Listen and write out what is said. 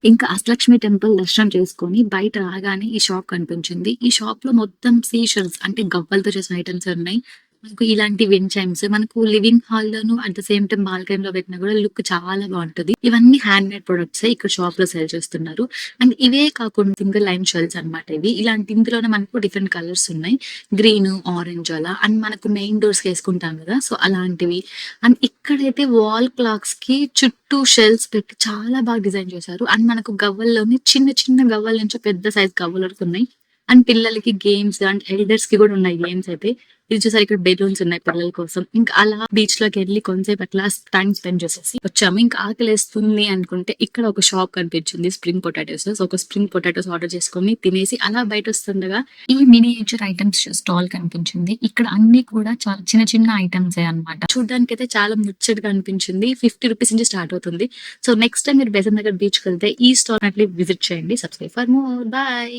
ఇంకా అష్టలక్ష్మి టెంపుల్ దర్శనం చేసుకొని బయట రాగానే ఈ షాప్ కనిపించింది. ఈ షాప్‌లో మొత్తం సీ షెల్స్ అంటే గవ్వలతో చేసిన ఐటెమ్సే ఉన్నాయి. మనకు ఇలాంటి విండ్ చైమ్స్ మనకు లివింగ్ హాల్‌లోను అట్ ద సేమ్ టైమ్ బాల్కనీలో పెట్టినా కూడా లుక్ చాలా బావుంటది. ఇవన్నీ హ్యాండ్‌మేడ్ ప్రొడక్ట్సే ఇక్కడ షాప్‌లో సేల్ చేస్తున్నారు. అండ్ ఇవే కాకుండా సింగిల్ లైన్ షెల్స్ అన్నమాట ఇవి. ఇలాంటి ఇందులోనే మనకు డిఫరెంట్ కలర్స్ ఉన్నాయి. గ్రీను, ఆరెంజ్ అలా అండ్ మనకు మెయిన్ డోర్స్‌కేసుకుంటాం గదా! సో, అలాంటివి. అండ్ ఇక్కడైతే వాల్ క్లాక్స్‌కి చుట్టూ షెల్స్ పెట్టి చాలా బాగా డిజైన్ చేశారు. అండ్ మనకు గవ్వల్లోని చిన్న చిన్న గవ్వల నుంచి పెద్ద సైజ్ గవ్వల వరకు ఉన్నాయి. అండ్ పిల్లలకి గేమ్స్ అండ్ ఎల్డర్స్‌కి గూడా ఉన్నాయి గేమ్స్ అయితే. ఇది చూసారా ఇక్కడ బెలూన్స్ ఉన్నాయి పిల్లల కోసం. ఇంకా అలా బీచ్‌లోకెళ్ళి కొంతసేపు అట్లా టైమ్ స్పెండ్ చేసేసి వచ్చాము. ఇంకా ఆకలేస్తుంది అనుకుంటే ఇక్కడ ఒక షాప్ కనిపించింది స్ప్రింగ్ పొటాటోస్. సో, ఒక స్ప్రింగ్ పొటాటోస్ ఆర్డర్ చేసుకొని తినేసి అలా బయటొస్తుండగా ఈ మినియేచర్ ఐటెమ్స్ స్టాల్ కనిపించింది. ఇక్కడ అన్నీ కూడా చాలా చిన్న చిన్న ఐటెమ్సే అన్నమాట. చూడ్డానికైతే చాలా ముచ్చటగా అనిపించింది. 50 రూపీస్ నుంచి స్టార్ట్ అవుతుంది. సో, నెక్స్ట్ టైమ్ మీరు బెసంత్ నగర్ బీచ్‌కెళ్తే ఈ స్టాల్ అట్లీ విజిట్ చేయండి. Subscribe for more. బాయ్.